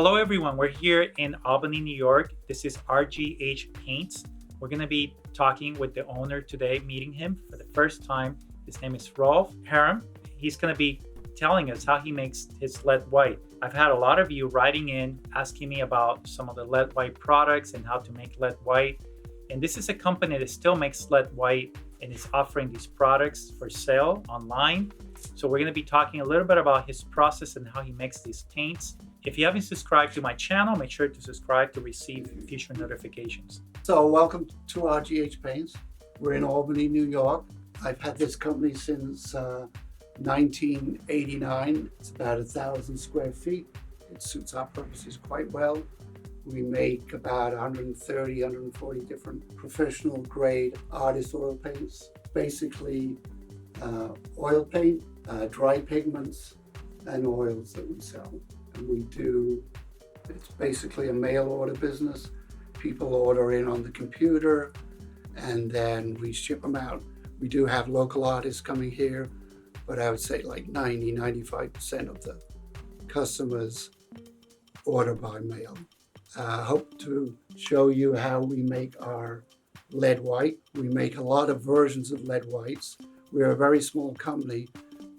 Hello, everyone. We're here in Albany, New York. This is RGH Paints. We're going to be talking with the owner today, meeting him for the first time. His name is Rolf Haram. He's going to be telling us how he makes his lead white. I've had a lot of you writing in, asking me about some of the lead white products and how to make lead white. And this is a company that still makes lead white and is offering these products for sale online. So we're going to be talking a little bit about his process and how he makes these paints. If you haven't subscribed to my channel, make sure to subscribe to receive future notifications. So welcome to RGH Paints. We're in Albany, New York. I've had this company since 1989. It's about 1,000 square feet. It suits our purposes quite well. We make about 130, 140 different professional grade artist oil paints. Basically oil paint, dry pigments, and oils that we sell. It's basically a mail order business. People order in on the computer and then we ship them out. We do have local artists coming here, but I would say like 95% of the customers order by mail. I hope to show you how we make our lead white. We make a lot of versions of lead whites. We're a very small company,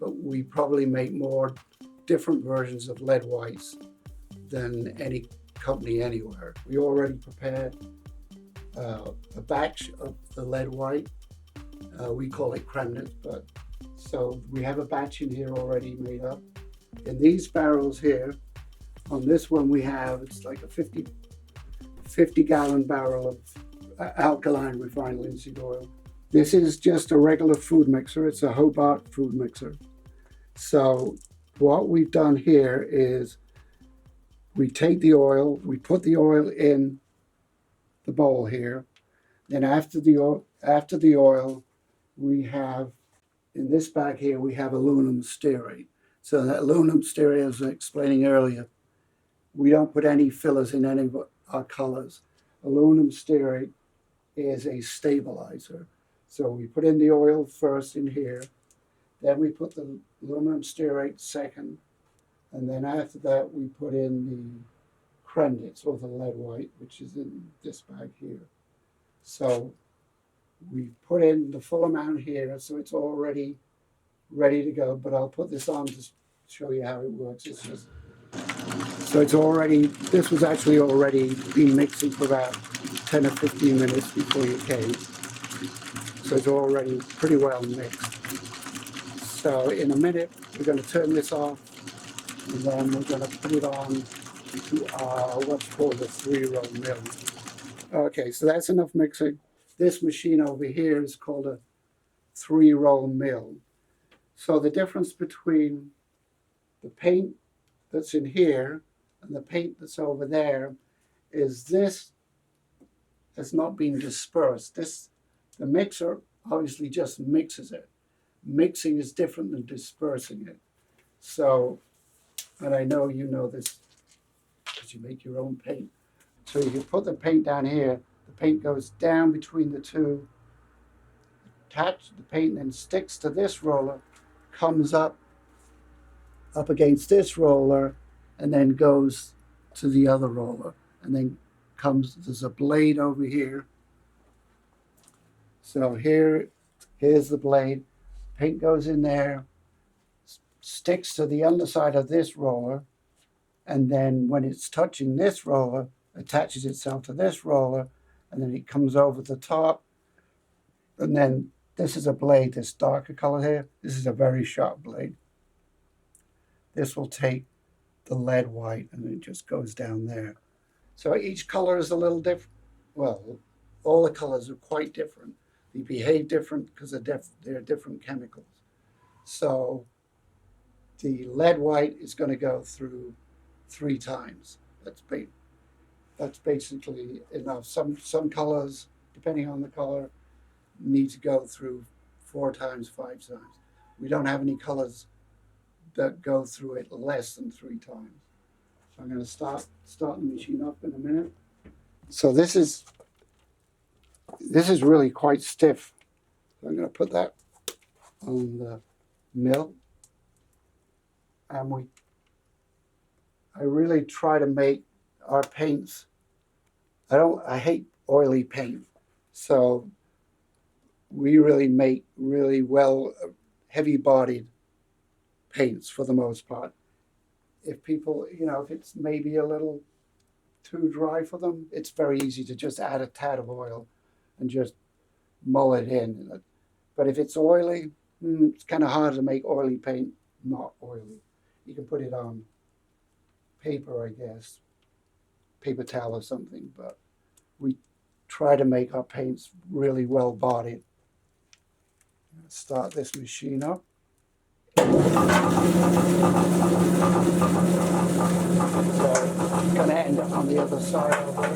but we probably make more different versions of lead whites than any company anywhere. We already prepared a batch of the lead white. We call it cremnit, but so we have a batch in here already made up. In these barrels here, on this one we have, it's like a 50 gallon barrel of alkaline refined linseed oil. This is just a regular food mixer. It's a Hobart food mixer. So what we've done here is we take the oil, we put the oil in the bowl here. Then after the oil, we have, in this bag here, we have aluminum stearate. So that aluminum stearate, as I was explaining earlier, we don't put any fillers in any of our colors. Aluminum stearate is a stabilizer. So we put in the oil first in here, then we put the aluminum stearate second, and then after that we put in the cremnits or the lead white, which is in this bag here. So we put in the full amount here, so it's already ready to go, but I'll put this on to show you how it works. So it's already, this was actually already been mixing for about 10 or 15 minutes before you came. So it's already pretty well mixed. So in a minute, we're going to turn this off, and then we're going to put it on to our what's called a 3-roll mill. Okay, so that's enough mixing. This machine over here is called a 3-roll mill. So the difference between the paint that's in here and the paint that's over there is this has not been dispersed. The mixer obviously just mixes it. Mixing is different than dispersing it. So, and I know you know this because you make your own paint. So you put the paint down here, the paint goes down between the two, attach the paint, then sticks to this roller, comes up against this roller, and then goes to the other roller. And then there's a blade over here. So here's the blade. Paint goes in there, sticks to the underside of this roller, and then when it's touching this roller, attaches itself to this roller, and then it comes over the top. And then this is a blade, this darker color here. This is a very sharp blade. This will take the lead white, and it just goes down there. So each color is a little different. Well, all the colors are quite different. They behave different because they're different chemicals. So the lead white is going to go through 3 times. That's basically enough. Some colors, depending on the color, need to go through 4 times, 5 times. We don't have any colors that go through it less than 3 times. So I'm going to start the machine up in a minute. So this is really quite stiff. So I'm going to put that on the mill, and we I really try to make our paints. I hate oily paint. So we really make really well heavy bodied paints for the most part. If people, if it's maybe a little too dry for them, it's very easy to just add a tad of oil and just mull it in. But if it's oily, it's kind of hard to make oily paint not oily. You can put it on paper, I guess, paper towel or something, but we try to make our paints really well bodied. Start this machine up. So I'm going to end up on the other side over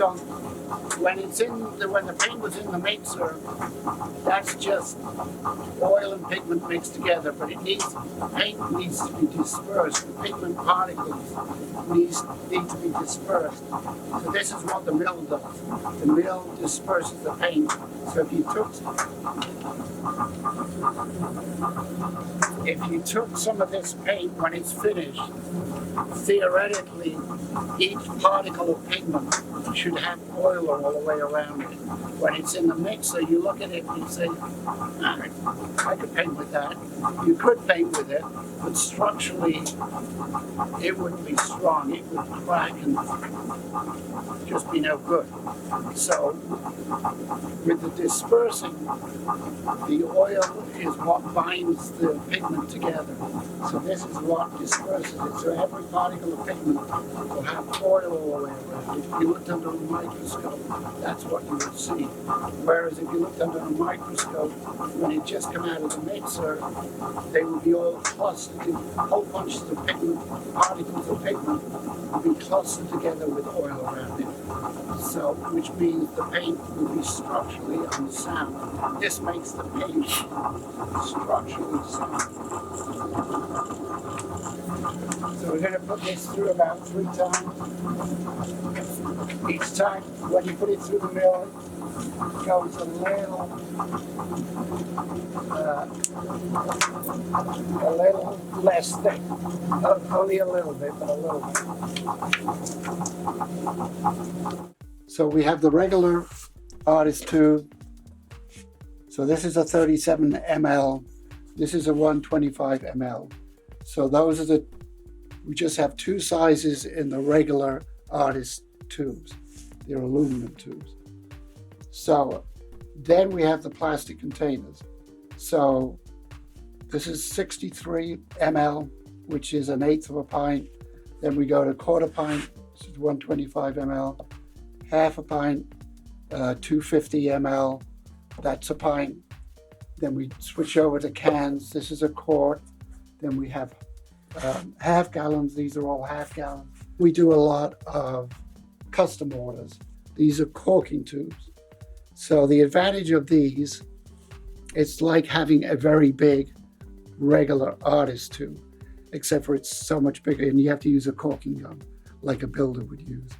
So when the paint was in the mixer, that's just oil and pigment mixed together, but paint needs to be dispersed. The pigment particles need to be dispersed. So this is what the mill does. The mill disperses the paint. So if you took some of this paint when it's finished, theoretically, each particle of pigment should have oil all the way around it. When it's in the mixer, you look at it and you say, I could paint with that. You could paint with it, but structurally, it wouldn't be strong. It would crack and just be no good. So, with the dispersing, the oil is what binds the pigment together. So this is what disperses it. So every particle of pigment will have oil all the way around. If you looked under a microscope, that's what you would see. Whereas if you looked under a microscope, when it just come out of the mixer, they would be all clustered. A whole bunch of pigment, particles of pigment would be clustered together with oil around it. So, which means the paint will be structurally unsound. This makes the paint structurally sound. So we're going to put this through about 3 times. Each time, when you put it through the mill, it goes a little less thick. Only a little bit, but a little bit. So we have the regular artist tube. So this is a 37 ml. This is a 125 ml. So those are we just have 2 sizes in the regular artist tubes. They're aluminum tubes. So then we have the plastic containers. So this is 63 ml, which is 1/8 of a pint. Then we go to 1/4 pint, which is 125 ml. 1/2 pint, 250 ml. That's a pint. Then we switch over to cans. This is a quart. Then we have half gallons. These are all half gallons. We do a lot of custom orders. These are corking tubes. So the advantage of these, it's like having a very big regular artist tube, except for it's so much bigger and you have to use a corking gun like a builder would use.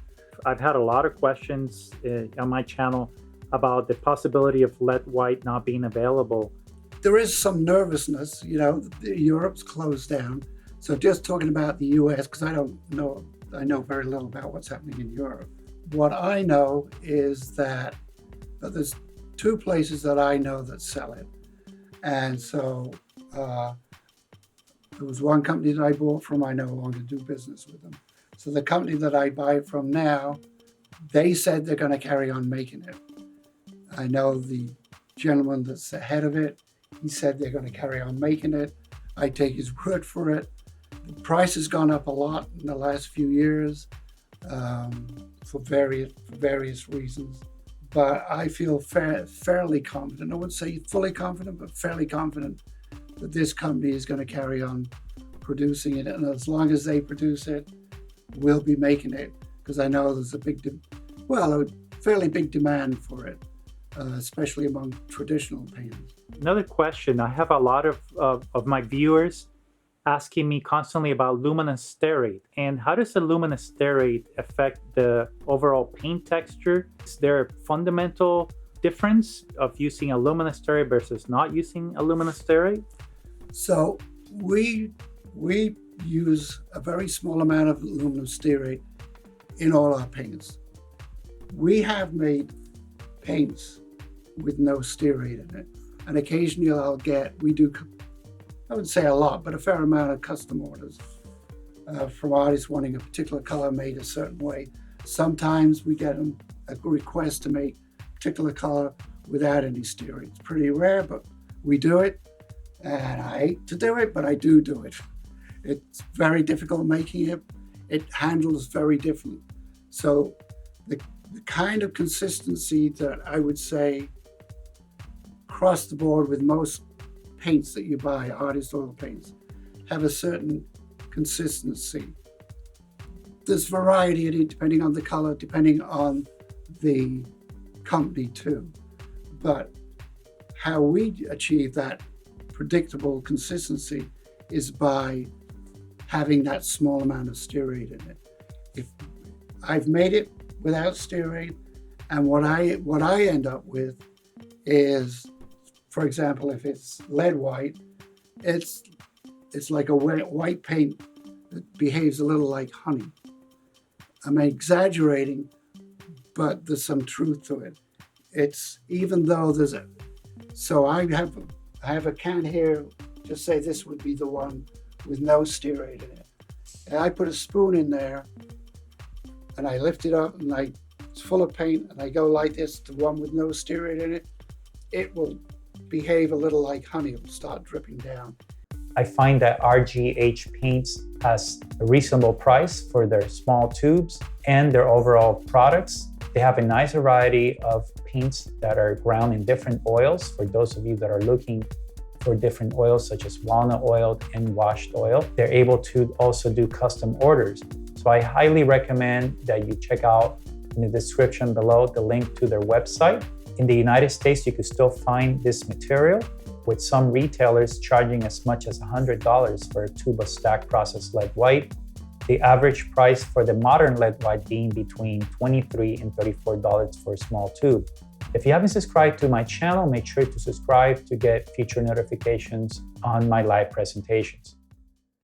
I've had a lot of questions on my channel about the possibility of lead white not being available. There is some nervousness, Europe's closed down. So just talking about the US, because I know very little about what's happening in Europe. What I know is that there's 2 places that I know that sell it. And so there was one company that I bought from, I no longer do business with them. So the company that I buy it from now, they said they're going to carry on making it. I know the gentleman that's ahead of it, he said they're going to carry on making it. I take his word for it. The price has gone up a lot in the last few years for various reasons. But I feel fairly confident. I wouldn't say fully confident, but fairly confident that this company is going to carry on producing it. And as long as they produce it, we'll be making it. Because I know there's a fairly big demand for it, especially among traditional painters. Another question, I have a lot of my viewers asking me constantly about luminous stearate. And how does the luminous stearate affect the overall paint texture? Is there a fundamental difference of using a luminous stearate versus not using a luminous stearate? So we use a very small amount of aluminum stearate in all our paints. We have made paints with no stearate in it. And occasionally we do, I would say a lot, but a fair amount of custom orders from artists wanting a particular color made a certain way. Sometimes we get a request to make a particular color without any stearate. It's pretty rare, but we do it. And I hate to do it, but I do it. It's very difficult making it. It handles very different. So the kind of consistency that I would say across the board with most paints that you buy, artist oil paints, have a certain consistency. There's variety in it depending on the color, depending on the company too. But how we achieve that predictable consistency is by having that small amount of stearate in it. If I've made it without stearate, and what I end up with is, for example, if it's lead white, it's like a white paint that behaves a little like honey. I'm exaggerating, but there's some truth to it. It's even though so I have a can here, just say this would be the one with no stearate in it. And I put a spoon in there and I lift it up and it's full of paint and I go like this, the one with no stearate in it, it will behave a little like honey. It will start dripping down. I find that RGH Paints has a reasonable price for their small tubes and their overall products. They have a nice variety of paints that are ground in different oils. For those of you that are looking for different oils such as walnut oil and washed oil, they're able to also do custom orders. So I highly recommend that you check out in the description below the link to their website. In the United States, you can still find this material, with some retailers charging as much as $100 for a tube of stack processed lead white. The average price for the modern lead white being between $23 and $34 for a small tube. If you haven't subscribed to my channel, make sure to subscribe to get future notifications on my live presentations.